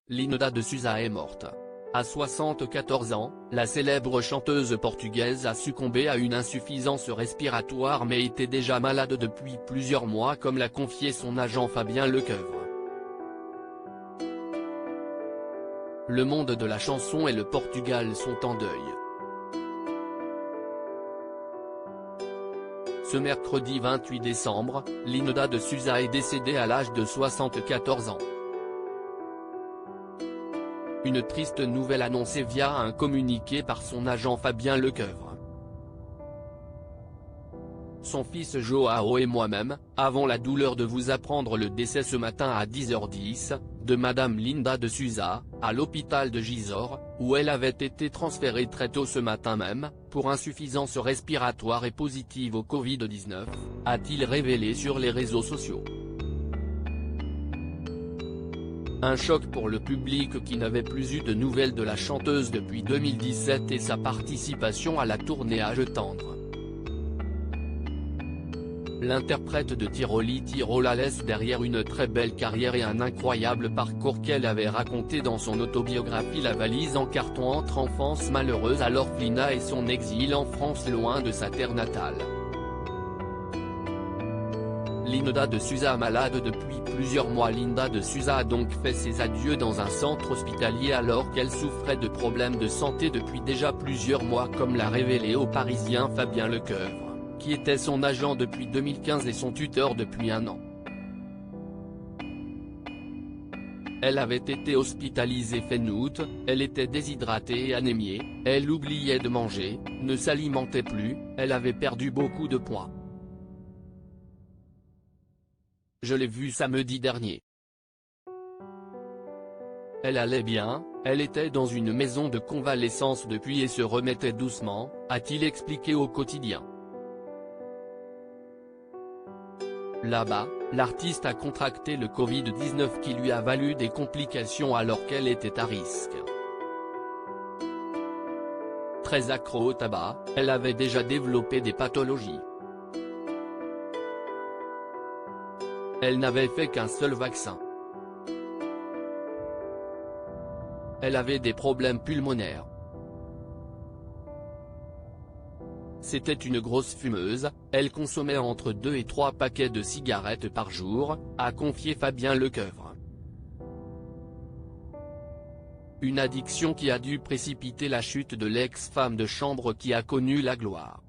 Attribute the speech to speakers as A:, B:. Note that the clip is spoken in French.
A: Linda de Sousa est morte. À 74 ans, la célèbre chanteuse portugaise a succombé à une insuffisance respiratoire mais était déjà malade depuis plusieurs mois comme l'a confié son agent Fabien Lecoeuvre. Le monde de la chanson et le Portugal sont en deuil. Ce mercredi 28 décembre, Linda de Sousa est décédée à l'âge de 74 ans. Une triste nouvelle annoncée via un communiqué par son agent Fabien Lecoeuvre. Son fils Joao et moi-même, avons la douleur de vous apprendre le décès ce matin à 10h10, de Madame Linda de Sousa, à l'hôpital de Gisors, où elle avait été transférée très tôt ce matin même, pour insuffisance respiratoire et positive au Covid-19, a-t-il révélé sur les réseaux sociaux. Un choc pour le public qui n'avait plus eu de nouvelles de la chanteuse depuis 2017 et sa participation à la tournée Âge tendre. L'interprète de Tiroli-Tirol laisse derrière une très belle carrière et un incroyable parcours qu'elle avait raconté dans son autobiographie La valise en carton entre enfance malheureuse à l'orphelinat et son exil en France loin de sa terre natale. Linda de Sousa malade depuis plusieurs mois. Linda de Sousa a donc fait ses adieux dans un centre hospitalier alors qu'elle souffrait de problèmes de santé depuis déjà plusieurs mois comme l'a révélé au Parisien Fabien Lecoeuvre, qui était son agent depuis 2015 et son tuteur depuis un an. Elle avait été hospitalisée fin août, elle était déshydratée et anémiée, elle oubliait de manger, ne s'alimentait plus, elle avait perdu beaucoup de poids. Je l'ai vue samedi dernier. Elle allait bien, elle était dans une maison de convalescence depuis et se remettait doucement, a-t-il expliqué au quotidien. Là-bas, l'artiste a contracté le Covid-19 qui lui a valu des complications alors qu'elle était à risque. Très accro au tabac, elle avait déjà développé des pathologies. Elle n'avait fait qu'un seul vaccin. Elle avait des problèmes pulmonaires. C'était une grosse fumeuse, elle consommait entre 2 et 3 paquets de cigarettes par jour, a confié Fabien Lecoeuvre. Une addiction qui a dû précipiter la chute de l'ex-femme de chambre qui a connu la gloire.